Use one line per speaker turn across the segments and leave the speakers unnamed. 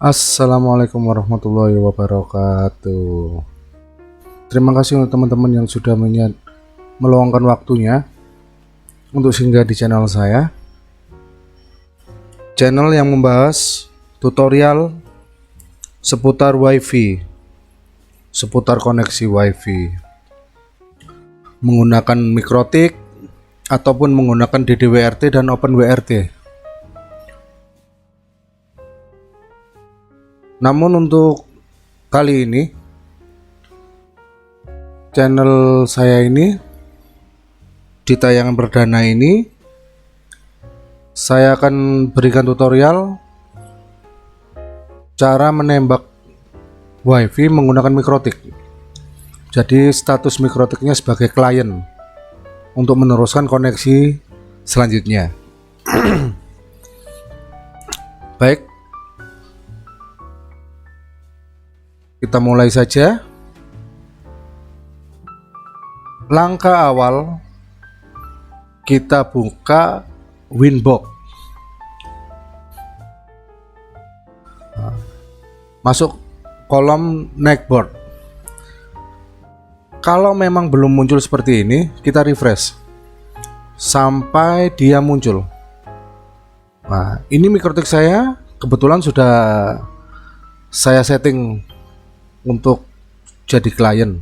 Assalamualaikum warahmatullahi wabarakatuh. Terima kasih untuk teman-teman yang sudah meluangkan waktunya untuk singgah di channel saya. Channel yang membahas tutorial seputar WiFi, seputar koneksi WiFi, menggunakan mikrotik ataupun menggunakan DDWRT dan OpenWRT. Namun untuk kali ini channel saya ini di tayangan perdana ini saya akan berikan tutorial cara menembak WiFi menggunakan mikrotik. Jadi status mikrotiknya sebagai klien untuk meneruskan koneksi selanjutnya. Baik, kita mulai saja. Langkah awal, kita buka Winbox. Masuk kolom Netboard. Kalau memang belum muncul seperti ini, kita refresh sampai dia muncul. Nah, ini mikrotik saya kebetulan sudah saya setting untuk jadi klien.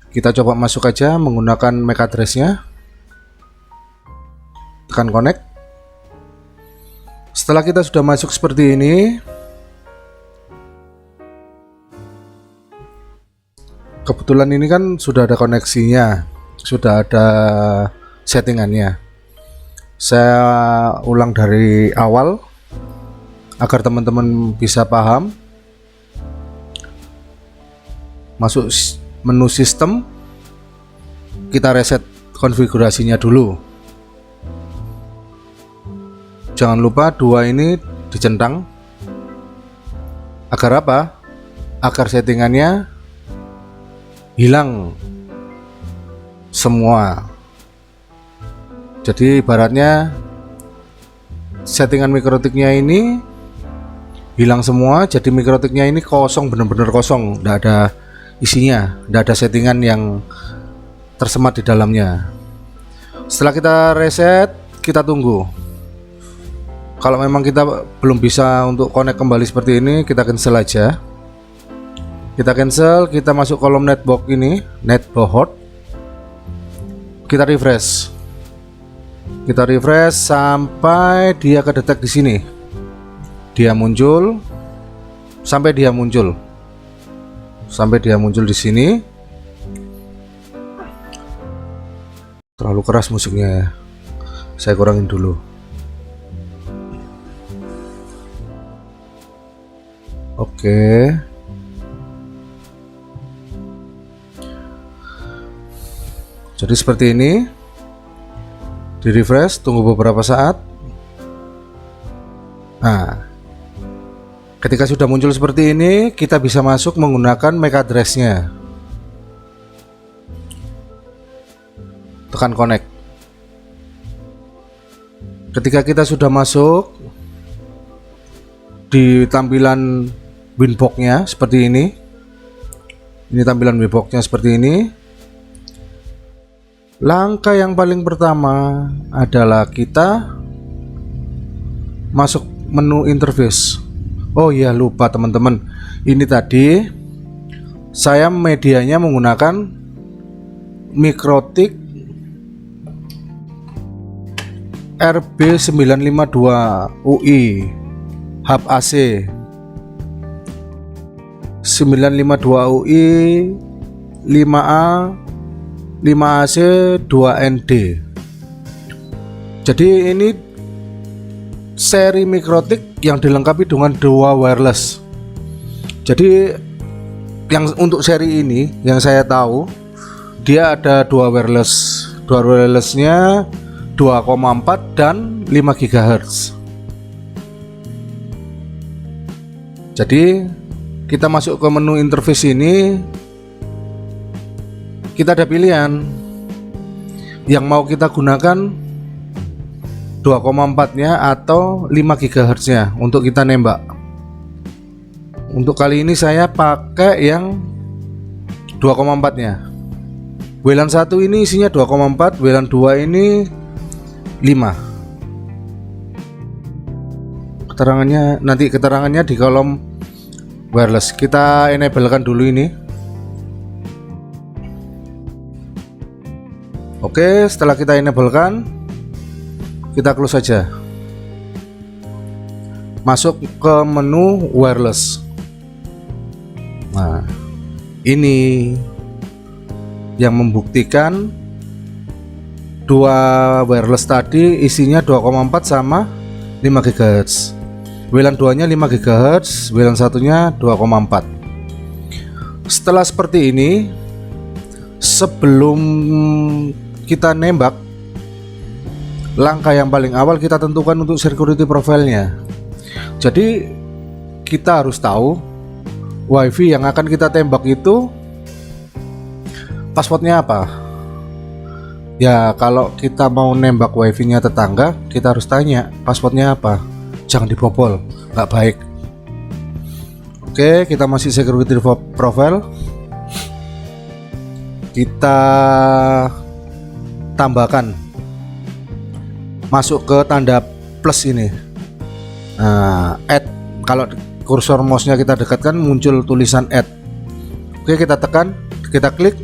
Kita coba masuk aja menggunakan MAC address-nya, tekan connect. Setelah kita sudah masuk seperti ini, kebetulan ini kan sudah ada koneksinya, sudah ada settingannya. Saya ulang dari awal agar teman-teman bisa paham. Masuk menu sistem, kita reset konfigurasinya dulu. Jangan lupa dua ini dicentang. Agar apa? Agar settingannya hilang semua. Jadi ibaratnya settingan mikrotiknya ini hilang semua, jadi mikrotiknya ini kosong, benar-benar kosong, tidak ada isinya, tidak ada settingan yang tersemat di dalamnya. Setelah kita reset, kita tunggu. Kalau memang kita belum bisa untuk connect kembali seperti ini, kita cancel aja. Kita cancel, kita masuk kolom netbox ini, netboard. Kita refresh. Kita refresh sampai dia kedetek di sini. Dia muncul sampai dia muncul. Sampai dia muncul di sini. Terlalu keras musiknya ya. Saya kurangin dulu. Oke. Jadi seperti ini. Di refresh, tunggu beberapa saat. Nah, ketika sudah muncul seperti ini, kita bisa masuk menggunakan MAC address-nya. Tekan connect. Ketika kita sudah masuk di tampilan Winbox-nya seperti ini. Ini tampilan Winbox-nya seperti ini. Langkah yang paling pertama adalah kita masuk menu interface. Oh iya, lupa teman-teman. Ini tadi saya medianya menggunakan mikrotik RB952UI hub AC 952UI 5A 5AC 2ND. Jadi ini seri mikrotik yang dilengkapi dengan dua wireless. Jadi yang untuk seri ini yang saya tahu dia ada dua wireless. Dua wirelessnya 2,4 dan 5 GHz. Jadi kita masuk ke menu interface ini, kita ada pilihan yang mau kita gunakan 2,4 nya atau 5 GHz nya untuk kita nembak. Untuk kali ini saya pakai yang 2,4 nya. WLAN 1 ini isinya 2,4, WLAN 2 ini 5. Keterangannya di kolom wireless. Kita enablekan dulu ini. Oke, setelah kita enablekan, kita close saja. Masuk ke menu wireless. Nah, ini yang membuktikan dua wireless tadi isinya 2,4 sama 5 GHz. WLAN 2 nya 5 GHz, WLAN 1 nya 2,4. Setelah seperti ini, sebelum kita nembak, langkah yang paling awal kita tentukan untuk security profile-nya. Jadi kita harus tahu WiFi yang akan kita tembak itu passwordnya apa. Ya, kalau kita mau nembak WiFi-nya tetangga, kita harus tanya passwordnya apa. Jangan dibobol, nggak baik. Oke, kita masih security profile. Kita tambahkan, masuk ke tanda plus ini. Nah, add. Kalau kursor mouse-nya kita dekatkan, muncul tulisan add. Oke, kita tekan, kita klik.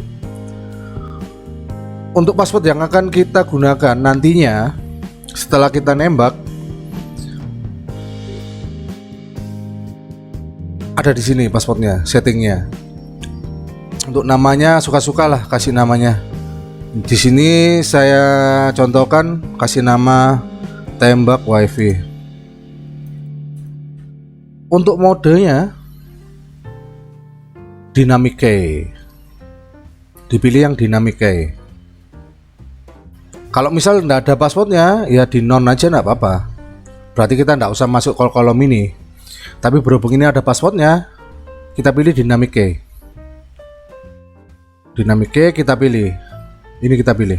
Untuk password yang akan kita gunakan nantinya setelah kita nembak, ada di sini passwordnya, settingnya. Untuk namanya suka-suka lah, kasih namanya. Di sini saya contohkan kasih nama tembak WiFi. Untuk modenya dynamic key. Dipilih yang dynamic key. Kalau misal tidak ada passwordnya, ya di non aja nggak apa-apa. Berarti kita tidak usah masuk kolom ini. Tapi berhubung ini ada passwordnya, kita pilih dynamic key. Dynamic key kita pilih. Ini kita pilih.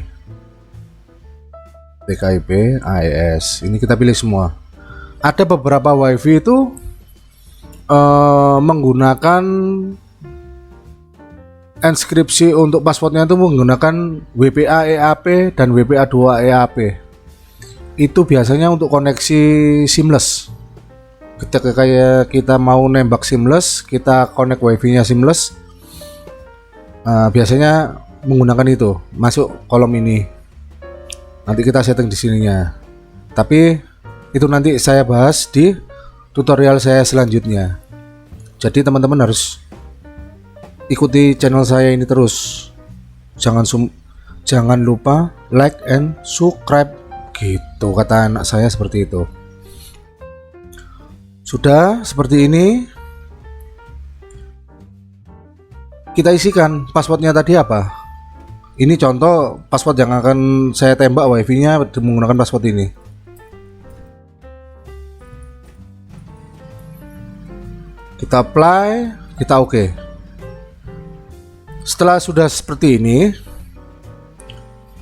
TKIP, AES. Ini kita pilih semua. Ada beberapa WiFi itu menggunakan inskripsi untuk passwordnya itu menggunakan WPA EAP dan WPA 2 EAP. Itu biasanya untuk koneksi seamless. Ketika kayak kita mau nembak seamless, kita connect WiFi-nya seamless, biasanya menggunakan itu. Masuk kolom ini. Nanti kita setting di sininya. Tapi itu nanti saya bahas di tutorial saya selanjutnya. Jadi teman-teman harus ikuti channel saya ini terus. Jangan lupa like and subscribe, gitu kata anak saya seperti itu. Sudah seperti ini, kita isikan passwordnya tadi apa. Ini contoh password yang akan saya tembak WiFi-nya menggunakan password ini. Kita apply, kita oke. Setelah sudah seperti ini,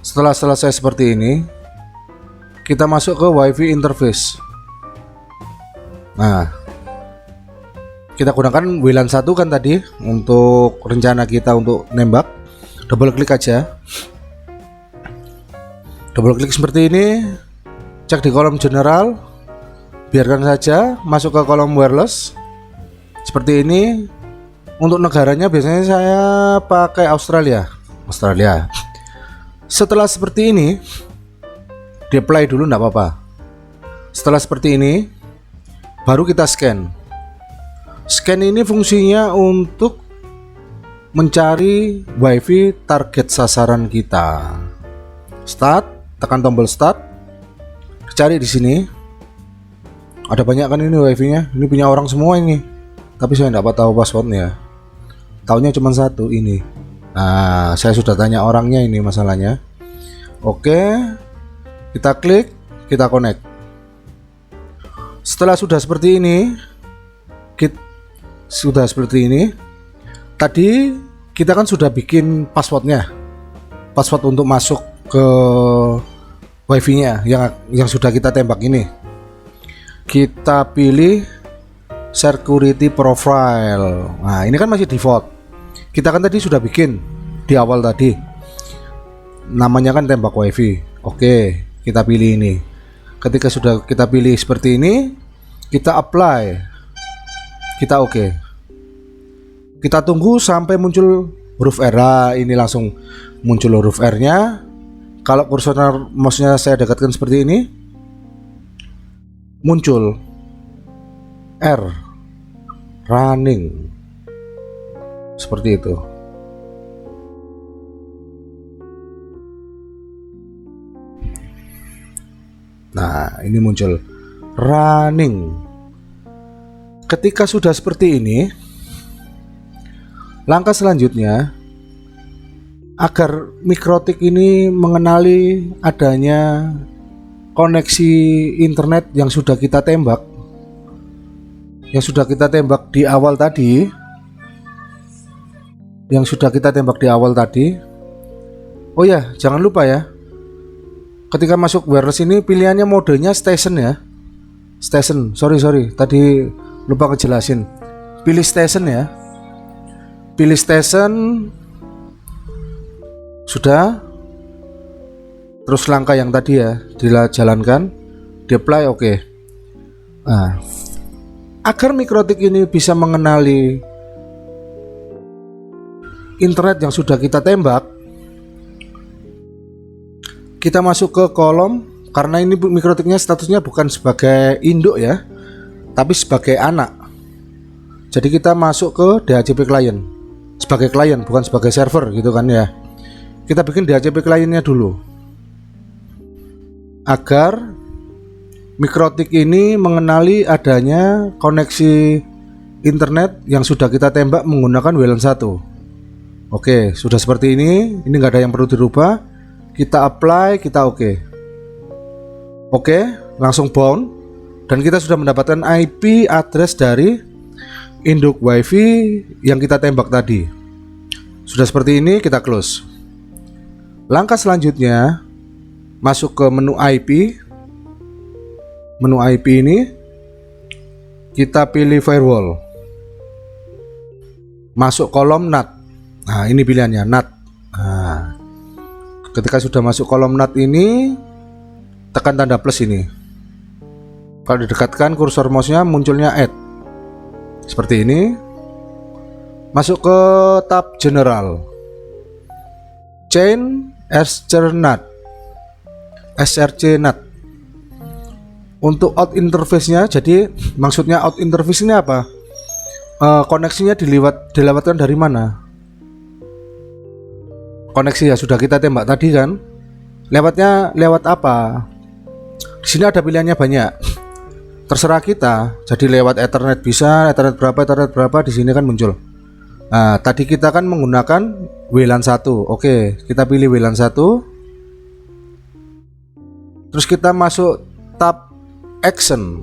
setelah selesai seperti ini, kita masuk ke WiFi interface. Nah, kita gunakan WLAN 1 kan tadi untuk rencana kita untuk nembak. Double klik aja. Double klik seperti ini. Cek di kolom general. Biarkan saja, masuk ke kolom wireless. Seperti ini. Untuk negaranya biasanya saya pakai Australia. Setelah seperti ini, di apply dulu enggak apa-apa. Setelah seperti ini, baru kita scan. Scan ini fungsinya untuk mencari WiFi target sasaran kita. Start, tekan tombol start. Cari di sini. Ada banyak kan ini WiFi-nya. Ini punya orang semua ini. Tapi saya tidak tahu passwordnya. Taunya cuma satu ini. Nah, saya sudah tanya orangnya ini masalahnya. Oke. Kita klik, kita connect. Setelah sudah seperti ini, tadi kita kan sudah bikin passwordnya, password untuk masuk ke WiFi-nya yang sudah kita tembak ini. Kita pilih security profile. Nah, ini kan masih default. Kita kan tadi sudah bikin di awal tadi. Namanya kan tembak wifi. Oke, kita pilih ini. Ketika sudah kita pilih seperti ini, kita apply. Kita oke. Kita tunggu sampai muncul huruf R. Ini langsung muncul huruf R-nya. Kalau kursor mouse-nya saya dekatkan seperti ini, muncul R running seperti itu. Nah, ini muncul running. Ketika sudah seperti ini, langkah selanjutnya agar mikrotik ini mengenali adanya koneksi internet yang sudah kita tembak, di awal tadi, oh ya, jangan lupa ya, ketika masuk wireless ini pilihannya modenya station ya. Station, sorry tadi lupa ngejelasin. Pilih station ya. Pilih station. Sudah. Terus langkah yang tadi ya dijalankan, di apply, oke. Nah, agar mikrotik ini bisa mengenali internet yang sudah kita tembak, kita masuk ke kolom. Karena ini mikrotiknya statusnya bukan sebagai induk ya, tapi sebagai anak. Jadi kita masuk ke DHCP client, sebagai klien bukan sebagai server gitu kan ya. Kita bikin DHCP kliennya dulu agar mikrotik ini mengenali adanya koneksi internet yang sudah kita tembak menggunakan WLAN 1. Oke, sudah seperti ini nggak ada yang perlu dirubah. Kita apply, kita oke, langsung bound, dan kita sudah mendapatkan IP address dari induk wifi yang kita tembak tadi. Sudah seperti ini, kita close. Langkah selanjutnya, masuk ke menu IP. Menu IP ini kita pilih firewall. Masuk kolom NAT. Nah, ini pilihannya NAT. Nah, ketika sudah masuk kolom NAT ini, tekan tanda plus ini. Kalau didekatkan kursor mouse-nya munculnya add. Seperti ini. Masuk ke tab general. Chain SRC NAT. Untuk out interface-nya, jadi maksudnya out interface ini apa? Koneksinya dilewatkan dari mana? Koneksi ya sudah kita tembak tadi kan. Lewatnya lewat apa? Di sini ada pilihannya banyak. Terserah kita. Jadi lewat Ethernet bisa, Ethernet berapa di sini kan muncul. Nah, tadi kita kan menggunakan WLAN 1. Oke, kita pilih WLAN 1. Terus kita masuk tab action.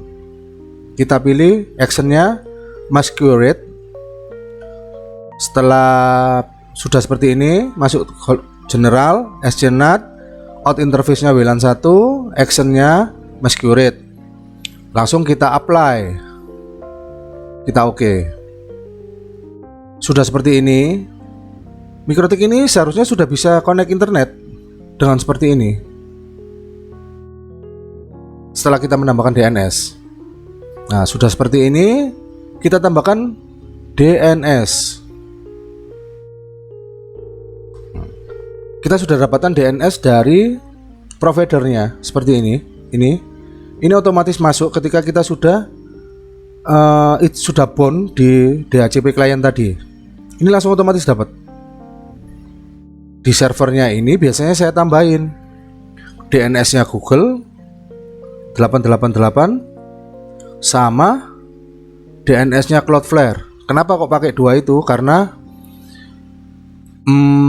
Kita pilih actionnya masquerade. Setelah sudah seperti ini, masuk general, SCNAT, out interface-nya WLAN 1, actionnya masquerade. Langsung kita apply. Kita oke. Sudah seperti ini. Mikrotik ini seharusnya sudah bisa connect internet dengan seperti ini. Setelah kita menambahkan DNS. Nah, sudah seperti ini, kita tambahkan DNS. Kita sudah dapatkan DNS dari providernya seperti ini. Ini otomatis masuk ketika kita sudah bound di DHCP client tadi. Ini langsung otomatis dapat. Di servernya ini biasanya saya tambahin DNS-nya Google 888 sama DNS-nya Cloudflare. Kenapa kok pakai dua itu? Karena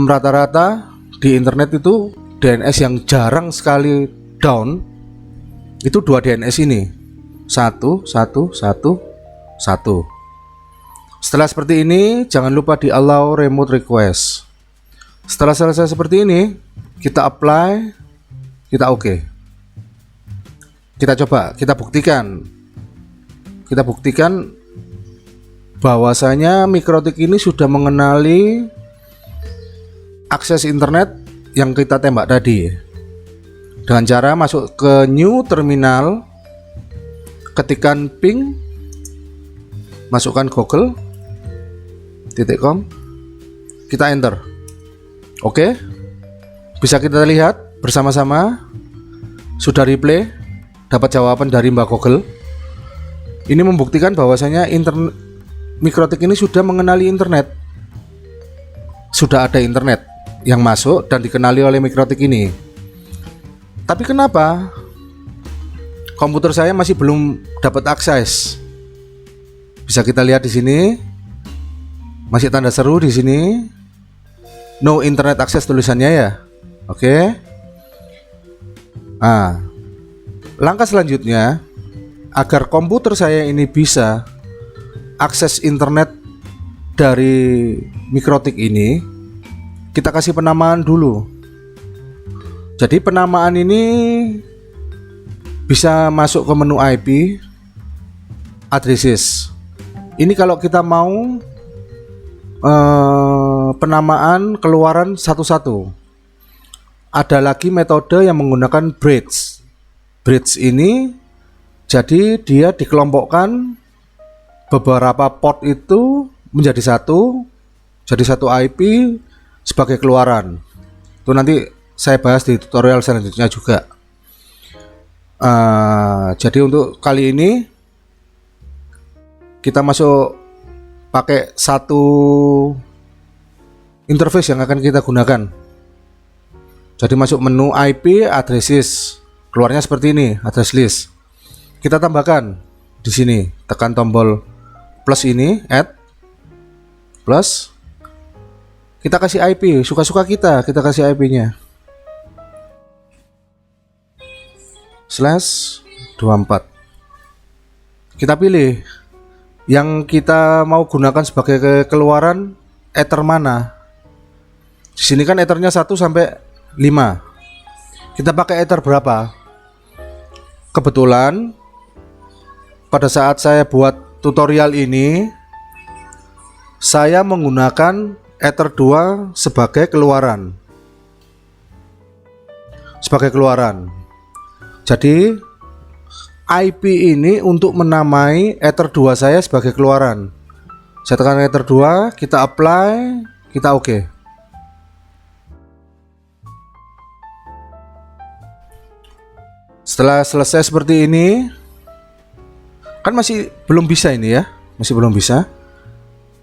rata-rata di internet itu DNS yang jarang sekali down itu dua DNS ini. 1. Setelah seperti ini, jangan lupa di allow remote request. Setelah selesai seperti ini, kita apply, kita oke. Kita coba, kita buktikan bahwasanya Mikrotik ini sudah mengenali akses internet yang kita tembak tadi dengan cara masuk ke new terminal, ketikan ping, masukkan google.com, kita enter. Oke, bisa kita lihat bersama-sama sudah replay, dapat jawaban dari Mbak Google. Ini membuktikan bahwasanya Mikrotik ini sudah mengenali internet, sudah ada internet yang masuk dan dikenali oleh Mikrotik ini. Tapi kenapa komputer saya masih belum dapat akses? Bisa kita lihat di sini, masih tanda seru di sini, no internet access tulisannya ya. Oke. Nah, langkah selanjutnya agar komputer saya ini bisa akses internet dari Mikrotik ini, kita kasih penamaan dulu. Jadi penamaan ini bisa masuk ke menu IP addresses. Ini kalau kita mau penamaan keluaran satu-satu. Ada lagi metode yang menggunakan bridge. Bridge ini jadi dia dikelompokkan beberapa port itu menjadi satu, jadi satu IP sebagai keluaran. Itu nanti saya bahas di tutorial selanjutnya juga. Jadi untuk kali ini kita masuk pakai satu interface yang akan kita gunakan. Jadi masuk menu IP addresses, keluarnya seperti ini, address list. Kita tambahkan di sini, tekan tombol plus ini, add plus. Kita kasih IP, suka-suka kita kasih IP-nya. /24. Kita pilih yang kita mau gunakan sebagai keluaran ether mana. Di sini kan ethernya 1 sampai 5. Kita pakai ether berapa? Kebetulan pada saat saya buat tutorial ini, saya menggunakan ether 2 sebagai keluaran. Jadi IP ini untuk menamai ether 2 saya sebagai keluaran. Saya tekan ether 2, kita apply, kita oke. Setelah selesai seperti ini, kan masih belum bisa ini ya, masih belum bisa.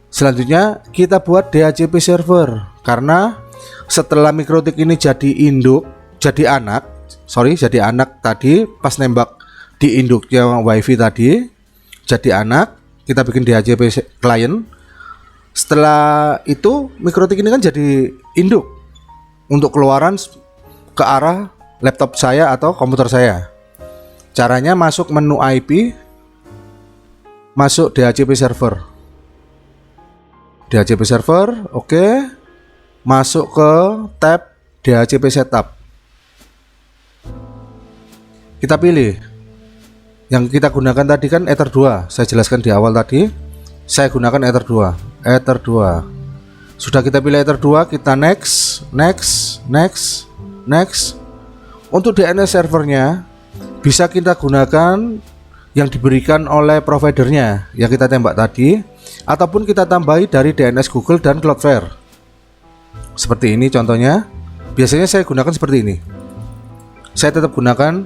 Selanjutnya kita buat DHCP server, karena setelah Mikrotik ini jadi anak tadi pas nembak di induknya WiFi tadi, jadi anak, kita bikin DHCP client. Setelah itu Mikrotik ini kan jadi induk untuk keluaran ke arah laptop saya atau komputer saya. Caranya masuk menu IP, masuk DHCP server. DHCP server, oke. Masuk ke tab DHCP setup. Kita pilih yang kita gunakan tadi kan ether 2. Saya jelaskan di awal tadi, saya gunakan ether 2. Ether 2. Sudah kita pilih ether 2, kita next. Untuk DNS servernya bisa kita gunakan yang diberikan oleh providernya yang kita tembak tadi, ataupun kita tambahi dari DNS Google dan Cloudflare. Seperti ini contohnya. Biasanya saya gunakan seperti ini. Saya tetap gunakan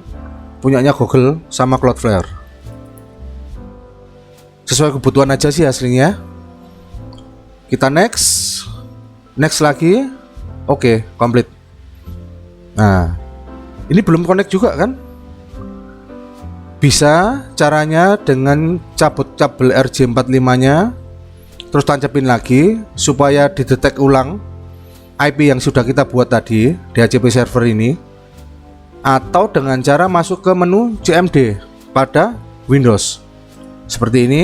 punyanya Google sama Cloudflare. Sesuai kebutuhan aja sih aslinya. Kita next lagi. Oke, komplit. Nah, ini belum connect juga kan? Bisa caranya dengan cabut kabel RJ45-nya, terus tancapin lagi supaya didetek ulang IP yang sudah kita buat tadi DHCP server ini, atau dengan cara masuk ke menu CMD pada Windows seperti ini.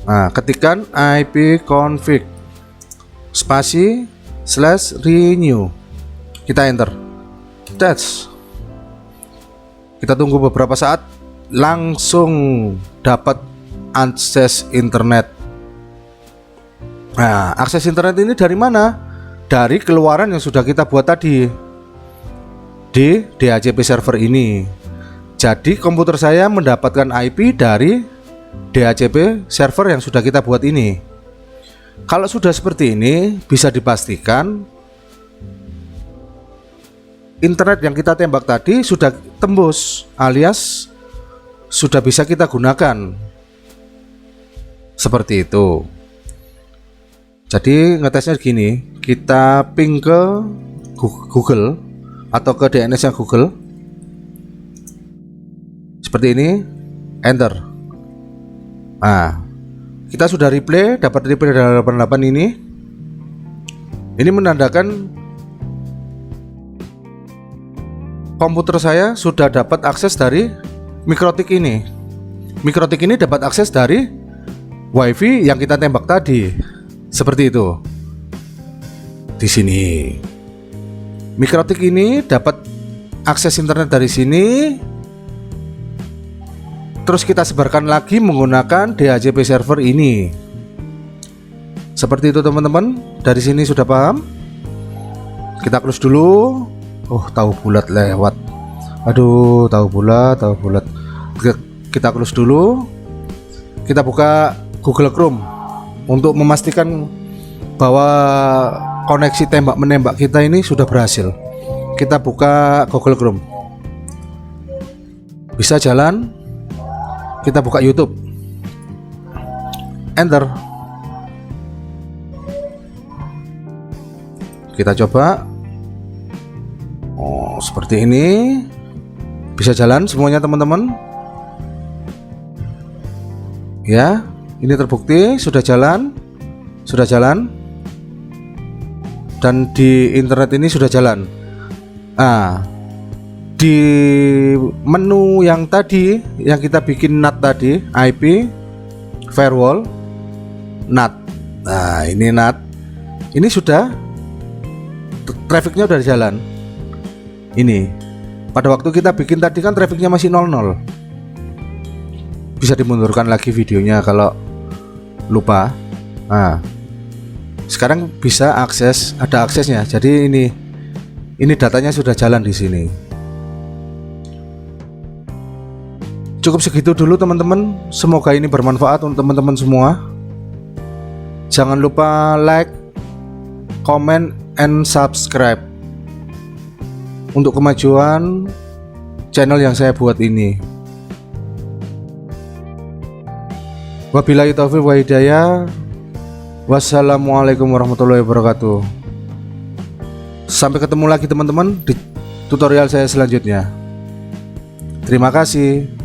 Nah, ketikkan ipconfig spasi /renew, kita enter. Kita tunggu beberapa saat, langsung dapat akses internet. Nah, akses internet ini dari mana? Dari keluaran yang sudah kita buat tadi di DHCP server ini. Jadi komputer saya mendapatkan IP dari DHCP server yang sudah kita buat ini. Kalau sudah seperti ini, bisa dipastikan internet yang kita tembak tadi sudah tembus, alias sudah bisa kita gunakan. Seperti itu. Jadi ngetesnya gini, kita ping ke Google atau ke DNS nya Google seperti ini, enter. Nah, kita sudah replay, dapat replay dari 88 ini. Ini menandakan komputer saya sudah dapat akses dari mikrotik ini. Mikrotik ini dapat akses dari WiFi yang kita tembak tadi. Seperti itu. Di sini. Mikrotik ini dapat akses internet dari sini. Terus kita sebarkan lagi menggunakan DHCP server ini. Seperti itu teman-teman. Dari sini sudah paham? Kita close dulu. Oh, tahu bulat lewat. Aduh, tahu bulat. Kita close dulu. Kita buka Google Chrome untuk memastikan bahwa koneksi tembak menembak kita ini sudah berhasil. Kita buka Google Chrome. Bisa jalan. Kita buka YouTube. Enter. Kita coba. Oh, seperti ini. Bisa jalan semuanya teman-teman. Ya, ini terbukti sudah jalan. Dan di internet ini sudah jalan. Nah, di menu yang tadi yang kita bikin NAT tadi, IP, firewall, NAT. Nah, ini NAT. Ini sudah trafficnya udah jalan. Ini pada waktu kita bikin tadi kan trafficnya masih 00. Bisa dimundurkan lagi videonya kalau lupa. Nah, sekarang bisa akses, ada aksesnya. Jadi ini datanya sudah jalan di sini. Cukup segitu dulu teman-teman. Semoga ini bermanfaat untuk teman-teman semua. Jangan lupa like, comment, and subscribe untuk kemajuan channel yang saya buat ini. Wabillahi taufiq wa hidayah. Wassalamualaikum warahmatullahi wabarakatuh. Sampai ketemu lagi teman-teman di tutorial saya selanjutnya. Terima kasih.